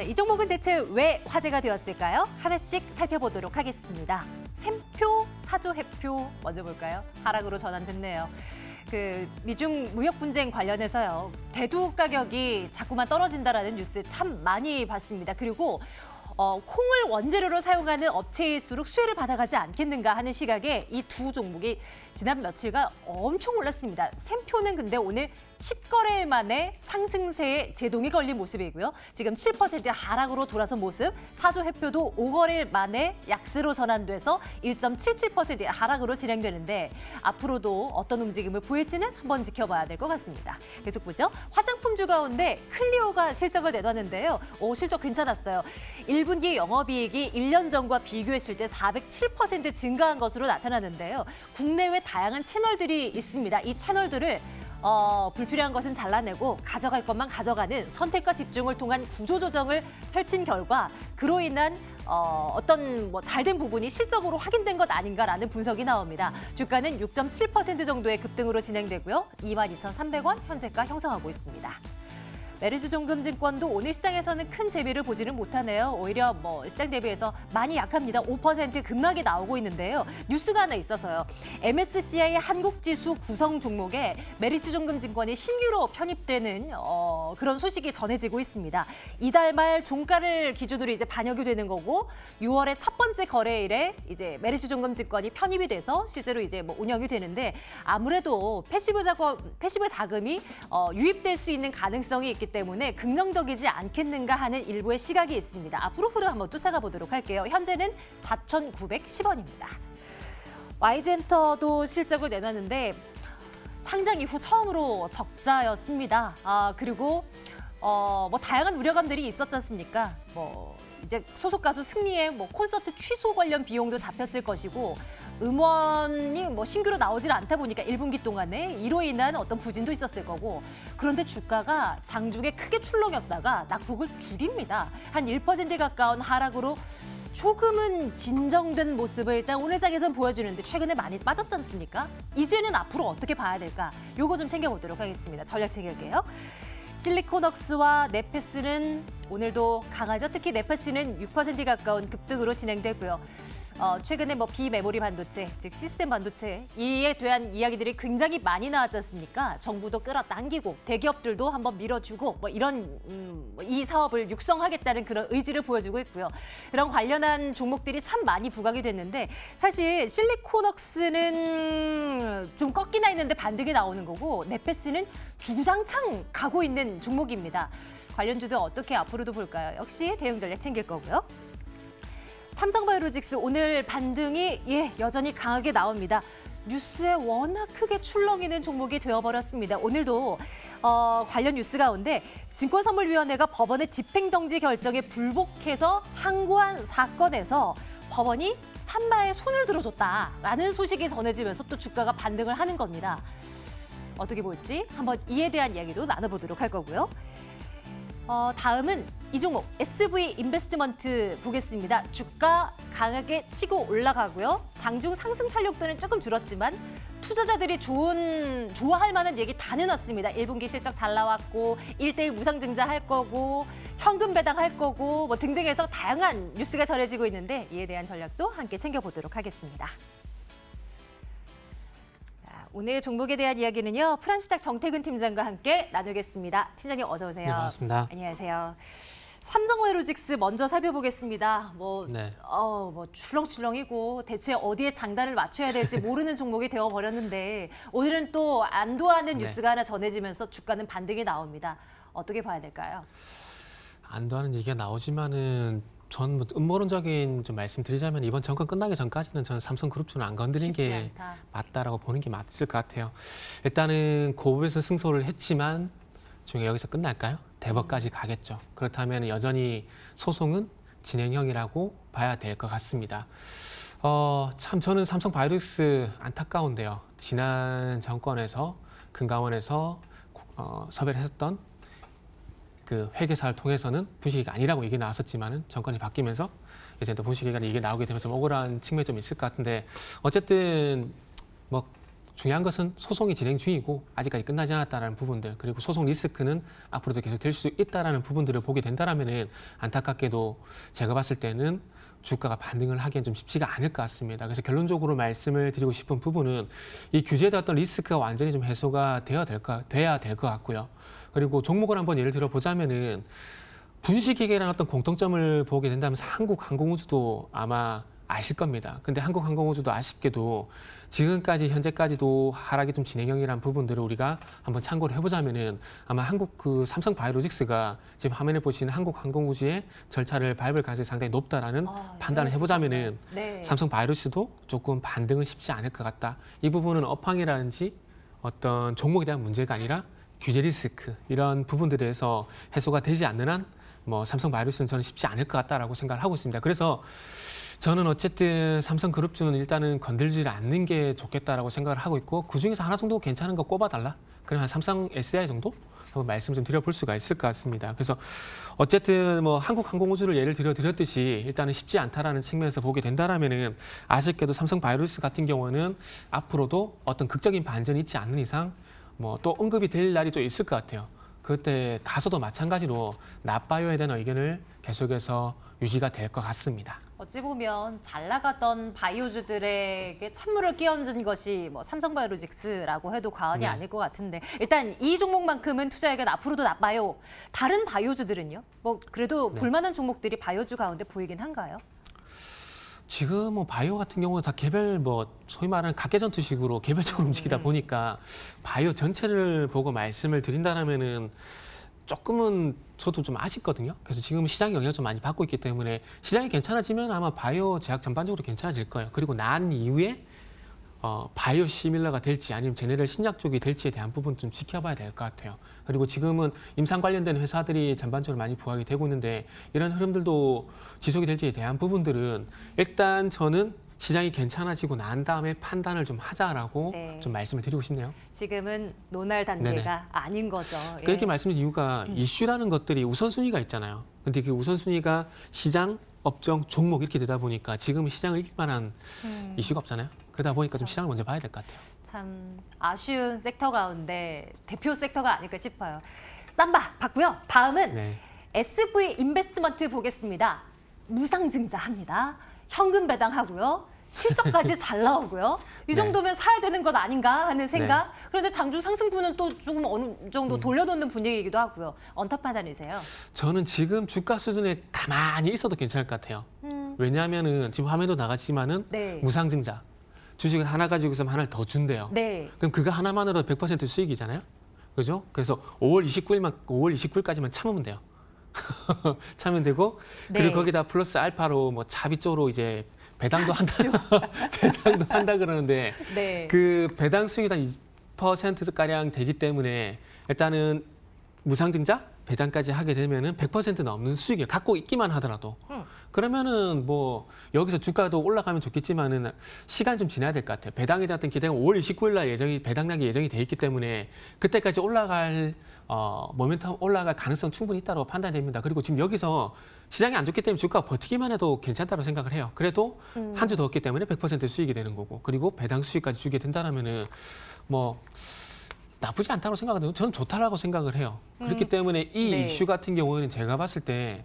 네, 이 종목은 대체 왜 화제가 되었을까요? 하나씩 살펴보도록 하겠습니다. 샘표, 사조 해표 먼저 볼까요? 하락으로 전환됐네요. 미중 무역 분쟁 관련해서요. 대두 가격이 자꾸만 떨어진다라는 뉴스 참 많이 봤습니다. 그리고 콩을 원재료로 사용하는 업체일수록 수혜를 받아가지 않겠는가 하는 시각에 이 두 종목이 지난 며칠간 엄청 올랐습니다. 샘표는 근데 오늘 10거래일 만에 상승세에 제동이 걸린 모습이고요. 지금 7% 하락으로 돌아선 모습. 사조 해표도 5거래일 만에 약세로 전환돼서 1.77% 하락으로 진행되는데 앞으로도 어떤 움직임을 보일지는 한번 지켜봐야 될 것 같습니다. 계속 보죠. 화장품주 가운데 클리오가 실적을 내놨는데요. 실적 괜찮았어요. 1분기 영업이익이 1년 전과 비교했을 때 407% 증가한 것으로 나타나는데요. 국내외 다양한 채널들이 있습니다. 이 채널들을 불필요한 것은 잘라내고 가져갈 것만 가져가는 선택과 집중을 통한 구조조정을 펼친 결과 그로 인한 어떤 잘된 부분이 실적으로 확인된 것 아닌가라는 분석이 나옵니다. 주가는 6.7% 정도의 급등으로 진행되고요. 22,300원 현재가 형성하고 있습니다. 메리츠증권도 오늘 시장에서는 큰 재미를 보지는 못하네요. 오히려 시장 대비해서 많이 약합니다. 5% 급락이 나오고 있는데요. 뉴스가 하나 있어서요. MSCI 한국지수 구성 종목에 메리츠증권이 신규로 편입되는 그런 소식이 전해지고 있습니다. 이달 말 종가를 기준으로 이제 반영이 되는 거고 6월의 첫 번째 거래일에 이제 메리츠증권이 편입이 돼서 실제로 이제 운영이 되는데 아무래도 패시브 자금이 유입될 수 있는 가능성이 있기 때문에 긍정적이지 않겠는가 하는 일부의 시각이 있습니다. 앞으로 흐름 한번 쫓아가 보도록 할게요. 현재는 4,910원입니다. YG엔터도 실적을 내놨는데 상장 이후 처음으로 적자였습니다. 그리고 다양한 우려감들이 있었지 않습니까? 이제 소속 가수 승리의 콘서트 취소 관련 비용도 잡혔을 것이고 음원이 신규로 나오질 않다 보니까 1분기 동안에 이로 인한 어떤 부진도 있었을 거고 그런데 주가가 장중에 크게 출렁였다가 낙폭을 줄입니다. 한 1% 가까운 하락으로 조금은 진정된 모습을 일단 오늘 장에서는 보여주는데 최근에 많이 빠졌지 않습니까? 이제는 앞으로 어떻게 봐야 될까? 요거 좀 챙겨보도록 하겠습니다. 전략 챙길게요. 실리코넉스와 네페스는 오늘도 강하죠. 특히 네페스는 6% 가까운 급등으로 진행되고요. 최근에 비메모리 반도체, 즉 시스템 반도체 이에 대한 이야기들이 굉장히 많이 나왔지 않습니까? 정부도 끌어당기고 대기업들도 한번 밀어주고 이런 이 사업을 육성하겠다는 그런 의지를 보여주고 있고요. 그런 관련한 종목들이 참 많이 부각이 됐는데 사실 실리코넉스는 좀 꺾이나 있는데 반등이 나오는 거고 네페스는 주구장창 가고 있는 종목입니다. 관련주들 어떻게 앞으로도 볼까요? 역시 대응 전략 챙길 거고요. 삼성바이오로직스 오늘 반등이 여전히 강하게 나옵니다. 뉴스에 워낙 크게 출렁이는 종목이 되어버렸습니다. 오늘도 관련 뉴스 가운데 증권선물위원회가 법원의 집행정지 결정에 불복해서 항고한 사건에서 법원이 산마에 손을 들어줬다라는 소식이 전해지면서 또 주가가 반등을 하는 겁니다. 어떻게 볼지 한번 이에 대한 이야기도 나눠보도록 할 거고요. 다음은 이 종목 SV 인베스트먼트 보겠습니다. 주가 강하게 치고 올라가고요. 장중 상승 탄력도는 조금 줄었지만 투자자들이 좋아할 만한 얘기 다 내놨습니다. 1분기 실적 잘 나왔고 1대1 무상증자 할 거고 현금 배당할 거고 등등해서 다양한 뉴스가 전해지고 있는데 이에 대한 전략도 함께 챙겨보도록 하겠습니다. 오늘 종목에 대한 이야기는요. 프람스탁 정태근 팀장과 함께 나누겠습니다. 팀장님 어서 오세요. 네, 반갑습니다. 안녕하세요. 삼성바이오로직스 먼저 살펴보겠습니다. 네. 출렁출렁이고 대체 어디에 장단을 맞춰야 될지 모르는 종목이 되어버렸는데 오늘은 또 안도하는 뉴스가 하나 전해지면서 주가는 반등이 나옵니다. 어떻게 봐야 될까요? 안도하는 얘기가 나오지만은 전 음모론적인 좀 말씀드리자면 이번 정권 끝나기 전까지는 저는 삼성그룹주는 안 건드리는 게 맞다라고 보는 게 맞을 것 같아요. 일단은 고부에서 승소를 했지만 중에 여기서 끝날까요? 대법까지 가겠죠. 그렇다면 여전히 소송은 진행형이라고 봐야 될 것 같습니다. 참 저는 삼성바이오로직스 안타까운데요. 지난 정권에서 금감원에서 섭외를 했었던 그 회계사를 통해서는 분식회계가 아니라고 얘기 나왔었지만은 정권이 바뀌면서 이제 또 분식회계가 이게 나오게 되면서 억울한 측면이 좀 있을 것 같은데 어쨌든 중요한 것은 소송이 진행 중이고 아직까지 끝나지 않았다는 부분들, 그리고 소송 리스크는 앞으로도 계속 될 수 있다는 부분들을 보게 된다면 안타깝게도 제가 봤을 때는 주가가 반등을 하기엔 좀 쉽지가 않을 것 같습니다. 그래서 결론적으로 말씀을 드리고 싶은 부분은 이 규제되었던 리스크가 완전히 좀 해소가 돼야 될 것 같고요. 그리고 종목을 한번 예를 들어 보자면은 분식회계라는 어떤 공통점을 보게 된다면 한국항공우주도 아마 아실 겁니다. 근데 한국항공우주도 아쉽게도 지금까지 현재까지도 하락이 좀 진행형이라는 부분들을 우리가 한번 참고를 해보자면은 아마 한국 삼성바이오로직스가 지금 화면에 보시는 한국항공우주의 절차를 밟을 가능성이 상당히 높다라는 판단을 해보자면은 네. 삼성바이오로직스도 조금 반등은 쉽지 않을 것 같다. 이 부분은 업황이라든지 어떤 종목에 대한 문제가 아니라 규제 리스크 이런 부분들에서 해소가 되지 않는 한 뭐 삼성바이오로직스는 저는 쉽지 않을 것 같다라고 생각을 하고 있습니다. 그래서 저는 어쨌든 삼성그룹주는 일단은 건들지 않는 게 좋겠다라고 생각을 하고 있고 그중에서 하나 정도 괜찮은 거 꼽아달라. 그럼 한 삼성 SDI 정도? 한번 말씀 좀 드려볼 수가 있을 것 같습니다. 그래서 어쨌든 뭐 한국항공우주를 예를 드렸듯이 일단은 쉽지 않다라는 측면에서 보게 된다라면은 아쉽게도 삼성바이오로직스 같은 경우는 앞으로도 어떤 극적인 반전이 있지 않는 이상 뭐 또 언급이 될 날이 또 있을 것 같아요. 그때 가서도 마찬가지로 낫바이오에 대한 의견을 계속해서 유지가 될 것 같습니다. 어찌 보면 잘 나가던 바이오주들에게 찬물을 끼얹은 것이 뭐 삼성바이오로직스라고 해도 과언이 네. 아닐 것 같은데 일단 이 종목만큼은 투자 의견 앞으로도 나빠요. 다른 바이오주들은요? 뭐 그래도 네. 볼만한 종목들이 바이오주 가운데 보이긴 한가요? 지금 뭐 바이오 같은 경우는 다 개별 뭐 소위 말하는 각계전투식으로 개별적으로 움직이다 보니까 바이오 전체를 보고 말씀을 드린다면은 조금은 저도 좀 아쉽거든요. 그래서 지금 시장 영향을 좀 많이 받고 있기 때문에 시장이 괜찮아지면 아마 바이오 제약 전반적으로 괜찮아질 거예요. 그리고 난 이후에 바이오 시밀러가 될지 아니면 제네럴 신약 쪽이 될지에 대한 부분 좀 지켜봐야 될 것 같아요. 그리고 지금은 임상 관련된 회사들이 전반적으로 많이 부각이 되고 있는데 이런 흐름들도 지속이 될지에 대한 부분들은 일단 저는 시장이 괜찮아지고 난 다음에 판단을 좀 하자라고 네. 좀 말씀을 드리고 싶네요. 지금은 논할 단계가 네네. 아닌 거죠. 예. 그렇게 말씀드린 이유가 이슈라는 것들이 우선순위가 있잖아요. 근데 그 우선순위가 시장, 업종, 종목 이렇게 되다 보니까 지금 시장을 이길 만한 이슈가 없잖아요. 그러다 보니까 좀 시장을 먼저 봐야 될 것 같아요. 참 아쉬운 섹터 가운데 대표 섹터가 아닐까 싶어요. 쌈바 봤고요. 다음은 네. SV 인베스트먼트 보겠습니다. 무상증자합니다. 현금 배당하고요. 실적까지 잘 나오고요. 이 네. 정도면 사야 되는 것 아닌가 하는 생각. 그런데 장주 상승분은 또 조금 어느 정도 돌려놓는 분위기이기도 하고요. 언탑 판단이세요? 저는 지금 주가 수준에 가만히 있어도 괜찮을 것 같아요. 왜냐하면은 지금 화면도 나갔지만은 네. 무상증자. 주식을 하나 가지고 있으면 하나를 더 준대요. 네. 그럼 그거 하나만으로 100% 수익이잖아요. 그죠? 그래서 5월 29일까지만 참으면 돼요. 참으면 되고 그리고 네. 거기다 플러스 알파로 뭐 차비 쪽으로 이제 배당도 한다. 배당도 한다 그러는데 네. 그 배당 수익이 한 2%가량 되기 때문에 일단은 무상증자 배당까지 하게 되면은 100% 넘는 수익을 갖고 있기만 하더라도 그러면은 뭐 여기서 주가도 올라가면 좋겠지만은 시간 좀 지나야 될 것 같아요. 배당에 대한 기대가 5월 29일 날 배당량이 예정이 돼 있기 때문에 그때까지 올라갈 모멘텀 올라갈 가능성 충분히 있다고 판단됩니다. 그리고 지금 여기서 시장이 안 좋기 때문에 주가가 버티기만 해도 괜찮다고 생각을 해요. 그래도 한 주 더 얻기 때문에 100% 수익이 되는 거고 그리고 배당 수익까지 주게 된다라면은 뭐 나쁘지 않다고 생각하거든요. 저는 좋다라고 생각을 해요. 그렇기 때문에 이 네. 이슈 같은 경우에는 제가 봤을 때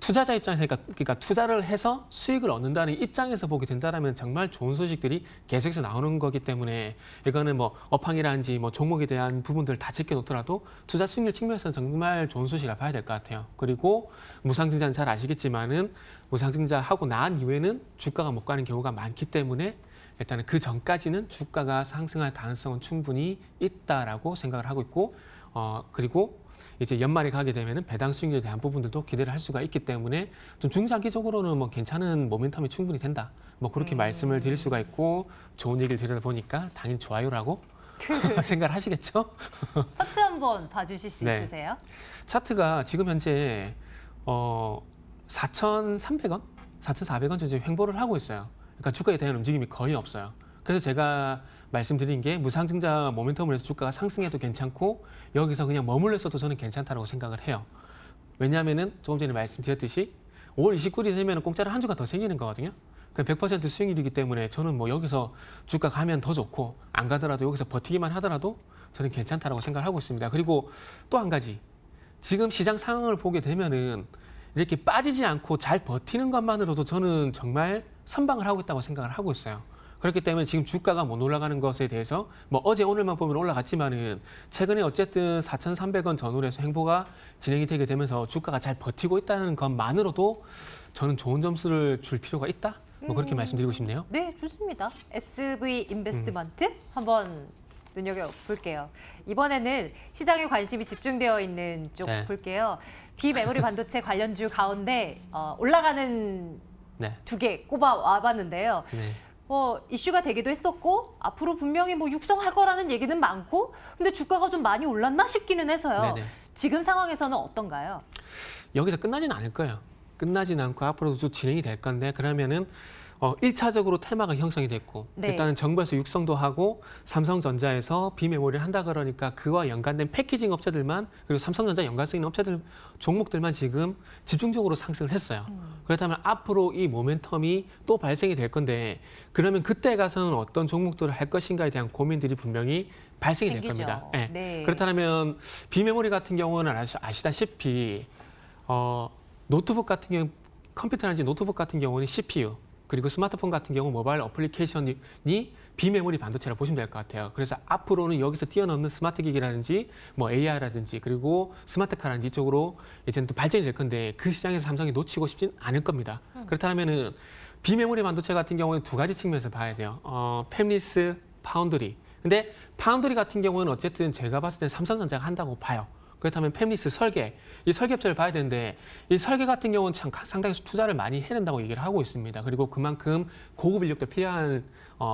투자자 입장에서 그러니까 투자를 해서 수익을 얻는다는 입장에서 보게 된다면 정말 좋은 소식들이 계속해서 나오는 거기 때문에 이거는 뭐 업황이라든지 뭐 종목에 대한 부분들 다 제껴놓더라도 투자 수익률 측면에서는 정말 좋은 소식이라 봐야 될 것 같아요. 그리고 무상증자는 잘 아시겠지만은 무상증자 하고 난 이후에는 주가가 못 가는 경우가 많기 때문에 일단은 그 전까지는 주가가 상승할 가능성은 충분히 있다라고 생각을 하고 있고 그리고 이제 연말에 가게 되면은 배당 수익률에 대한 부분들도 기대를 할 수가 있기 때문에 좀 중장기적으로는 뭐 괜찮은 모멘텀이 충분히 된다. 뭐 그렇게 말씀을 드릴 수가 있고 좋은 얘기를 드리다 보니까 당연히 좋아요라고 생각을 하시겠죠? 차트 한번 봐주실 수 네. 있으세요? 차트가 지금 현재 4,300원, 4,400원 정도 횡보를 하고 있어요. 그러니까 주가에 대한 움직임이 거의 없어요. 그래서 제가 말씀드린 게 무상증자 모멘텀을 해서 주가가 상승해도 괜찮고 여기서 그냥 머물러 있어도 저는 괜찮다고 생각을 해요. 왜냐하면은 조금 전에 말씀드렸듯이 5월 29일이 되면 공짜로 한 주가 더 생기는 거거든요. 그 100% 수익률이기 때문에 저는 뭐 여기서 주가 가면 더 좋고 안 가더라도 여기서 버티기만 하더라도 저는 괜찮다라고 생각을 하고 있습니다. 그리고 또 한 가지 지금 시장 상황을 보게 되면은 이렇게 빠지지 않고 잘 버티는 것만으로도 저는 정말 선방을 하고 있다고 생각을 하고 있어요. 그렇기 때문에 지금 주가가 못 올라가는 것에 대해서 뭐 어제 오늘만 보면 올라갔지만은 최근에 어쨌든 4,300원 전후에서 행보가 진행이 되게 되면서 주가가 잘 버티고 있다는 것만으로도 저는 좋은 점수를 줄 필요가 있다. 뭐 그렇게 말씀드리고 싶네요. 네, 좋습니다. SV 인베스트먼트 한번 눈여겨볼게요. 이번에는 시장에 관심이 집중되어 있는 쪽 네. 볼게요. 비메모리 반도체 관련주 가운데 올라가는 네. 2개 꼽아 와봤는데요. 네. 이슈가 되기도 했었고 앞으로 분명히 뭐 육성할 거라는 얘기는 많고 근데 주가가 좀 많이 올랐나 싶기는 해서요. 네네. 지금 상황에서는 어떤가요? 여기서 끝나지는 않을 거예요. 끝나지는 않고 앞으로도 쭉 진행이 될 건데 그러면은 1차적으로 테마가 형성이 됐고 네. 일단은 정부에서 육성도 하고 삼성전자에서 비메모리를 한다 그러니까 그와 연관된 패키징 업체들만 그리고 삼성전자 연관성 있는 업체들 종목들만 지금 집중적으로 상승을 했어요. 그렇다면 앞으로 이 모멘텀이 또 발생이 될 건데 그러면 그때 가서는 어떤 종목들을 할 것인가에 대한 고민들이 분명히 발생이 될 생기죠. 겁니다. 네. 네. 그렇다면 비메모리 같은 경우는 아시다시피 노트북 같은 경우 컴퓨터라든지 노트북 같은 경우는 CPU 그리고 스마트폰 같은 경우 모바일 어플리케이션이 비메모리 반도체라고 보시면 될 것 같아요. 그래서 앞으로는 여기서 뛰어넘는 스마트 기기라든지 뭐 AI라든지 그리고 스마트카라든지 이쪽으로 이제는 또 발전이 될 건데 그 시장에서 삼성이 놓치고 싶진 않을 겁니다. 그렇다면은 비메모리 반도체 같은 경우는 두 가지 측면에서 봐야 돼요. 팹리스, 파운드리. 근데 파운드리 같은 경우는 어쨌든 제가 봤을 때 삼성전자가 한다고 봐요. 그렇다면 팹리스 설계, 이 설계업체를 봐야 되는데 이 설계 같은 경우는 참 상당히 투자를 많이 해야 된다고 얘기를 하고 있습니다. 그리고 그만큼 고급 인력도 필요한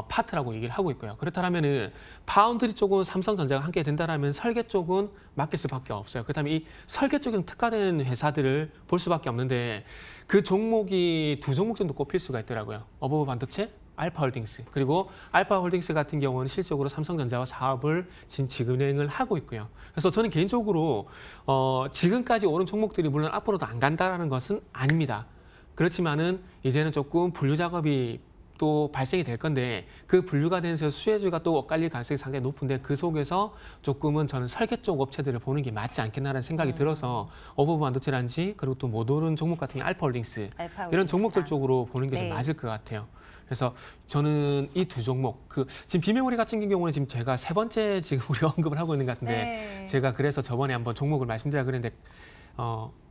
파트라고 얘기를 하고 있고요. 그렇다면은 파운드리 쪽은 삼성전자가 함께 된다라면 설계 쪽은 맡길 수밖에 없어요. 그렇다면 이 설계 쪽은 특화된 회사들을 볼 수밖에 없는데 그 종목이 두 종목 정도 꼽힐 수가 있더라고요. 어버브 반도체, 알파홀딩스 그리고 알파홀딩스 같은 경우는 실적으로 삼성전자와 사업을 지금 진행을 하고 있고요. 그래서 저는 개인적으로 지금까지 오른 종목들이 물론 앞으로도 안 간다라는 것은 아닙니다. 그렇지만은 이제는 조금 분류 작업이 또 발생이 될 건데 그 분류가 되면서 수혜주가 또 엇갈릴 가능성이 상당히 높은데 그 속에서 조금은 저는 설계 쪽 업체들을 보는 게 맞지 않겠나라는 생각이 들어서 어버브 반도체라든지 그리고 또 못 오른 종목 같은 게 알파홀딩스 이런 종목들 쪽으로 보는 게 좀 네. 맞을 것 같아요. 그래서 저는 이 두 종목, 지금 비메모리 같은 경우는 지금 제가 세 번째 지금 우리가 언급을 하고 있는 것 같은데 네. 제가 그래서 저번에 한번 종목을 말씀드리려고 그랬는데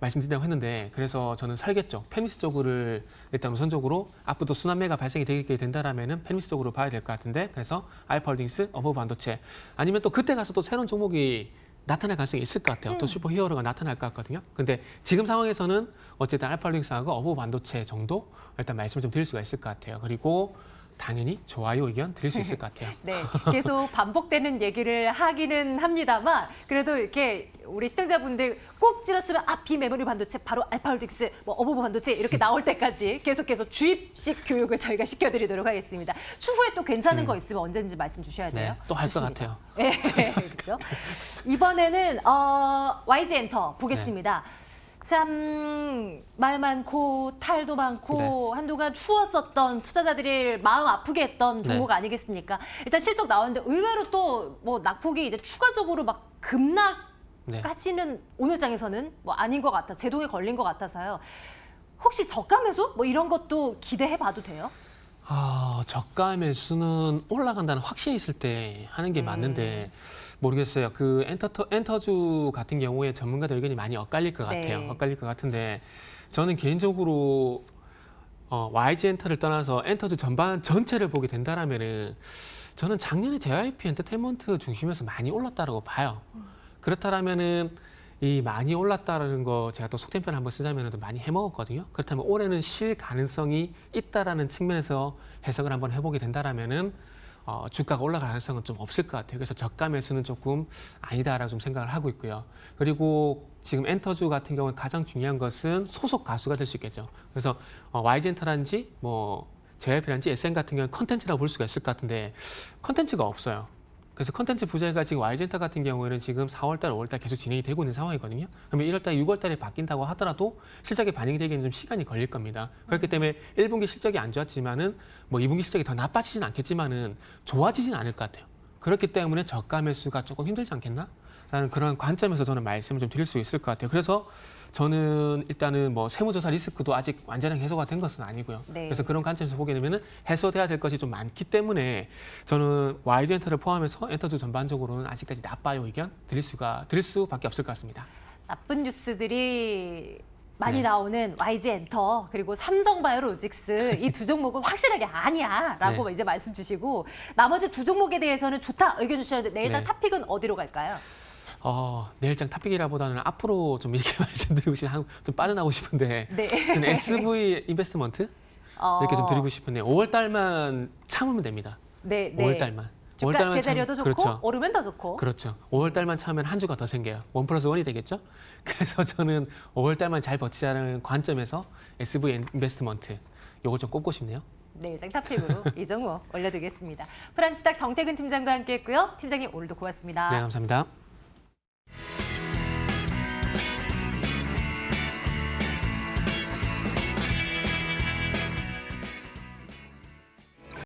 말씀드리려고 했는데 그래서 저는 설계 쪽, 팹리스 쪽을 일단 우선적으로 앞으로도 순환매가 발생이 되게 된다라면은 팹리스 쪽으로 봐야 될 것 같은데 그래서 알파홀딩스, 어버브 반도체 아니면 또 그때 가서 또 새로운 종목이 나타날 가능성이 있을 것 같아요. 또 슈퍼 히어로가 나타날 것 같거든요. 근데 지금 상황에서는 어쨌든 알파홀딩스하고 어버브 반도체 정도 일단 말씀을 좀 드릴 수가 있을 것 같아요. 그리고 당연히 좋아요 의견 드릴 수 있을 것 같아요. 네, 계속 반복되는 얘기를 하기는 합니다만 그래도 이렇게 우리 시청자분들 꼭 찔렀으면 비메모리 반도체 바로 알파홀딩스, 뭐 어버브 반도체 이렇게 나올 때까지 계속해서 주입식 교육을 저희가 시켜드리도록 하겠습니다. 추후에 또 괜찮은 거 있으면 언제든지 말씀 주셔야 돼요. 네, 또 할 것 같아요. 네, 그렇죠. 이번에는 YG엔터 보겠습니다. 참 말 많고 탈도 많고 한동안 추웠었던 투자자들이 마음 아프게 했던 종목 아니겠습니까? 일단 실적 나왔는데 의외로 또 뭐 낙폭이 이제 추가적으로 막 급락까지는 오늘 장에서는 뭐 아닌 것 같아 제동에 걸린 것 같아서요. 혹시 저가 매수 뭐 이런 것도 기대해 봐도 돼요? 저가 매수는 올라간다는 확신이 있을 때 하는 게 맞는데 모르겠어요. 그 엔터주 같은 경우에 전문가들 의견이 많이 엇갈릴 것 같아요. 네. 엇갈릴 것 같은데 저는 개인적으로 YG 엔터를 떠나서 엔터주 전반 전체를 보게 된다라면은 저는 작년에 JYP 엔터테인먼트 중심에서 많이 올랐다라고 봐요. 그렇다라면은 이 많이 올랐다라는 거 제가 또 속된 표현 한번 쓰자면은 많이 해먹었거든요. 그렇다면 올해는 실 가능성이 있다라는 측면에서 해석을 한번 해보게 된다라면은 주가가 올라갈 가능성은 좀 없을 것 같아요. 그래서 저가 매수는 조금 아니다라고 좀 생각을 하고 있고요. 그리고 지금 엔터주 같은 경우에 가장 중요한 것은 소속 가수가 될 수 있겠죠. 그래서 YG엔터라든지 뭐 JYP라든지 SM 같은 경우는 컨텐츠라고 볼 수가 있을 것 같은데 컨텐츠가 없어요. 그래서 컨텐츠 부재가 지금 Y젠타 같은 경우에는 지금 4월달, 5월달 계속 진행이 되고 있는 상황이거든요. 그러면 1월달, 6월달에 바뀐다고 하더라도 실적이 반영이 되기는 좀 시간이 걸릴 겁니다. 그렇기 때문에 1분기 실적이 안 좋았지만은 뭐 2분기 실적이 더 나빠지진 않겠지만은 좋아지진 않을 것 같아요. 그렇기 때문에 저가 매수가 조금 힘들지 않겠나? 라는 그런 관점에서 저는 말씀을 좀 드릴 수 있을 것 같아요. 그래서 저는 일단은 뭐 세무조사 리스크도 아직 완전히 해소가 된 것은 아니고요. 네. 그래서 그런 관점에서 보게 되면은 해소돼야 될 것이 좀 많기 때문에 저는 Y젠터를 포함해서 엔터주 전반적으로는 아직까지 나빠요 의견 드릴 수밖에 없을 것 같습니다. 나쁜 뉴스들이 많이 네. 나오는 YG 엔터 그리고 삼성바이오로직스 이 두 종목은 확실하게 아니야라고 네. 이제 말씀 주시고 나머지 두 종목에 대해서는 좋다 의견 주셨는데 내일장 네. 탑픽은 어디로 갈까요? 내일장 탑픽이라보다는 앞으로 좀 이렇게 말씀드리고 좀 빠져나오고 싶은데 네. 저는 SV 인베스트먼트 이렇게 좀 드리고 싶은데 5월 달만 참으면 됩니다. 네, 5월 달만. 주가 제자리도 좋고 그렇죠. 오르면 더 좋고. 그렇죠. 5월 달만 참으면 한 주가 더 생겨요. 1+1이 되겠죠? 그래서 저는 5월 달만 잘 버티자는 관점에서 SV 인베스트먼트 요걸 좀 꼽고 싶네요. 내일장 탑픽으로 이정우 올려드리겠습니다. 프란스닥 정태근 팀장과 함께했고요. 팀장님 오늘도 고맙습니다. 네, 감사합니다.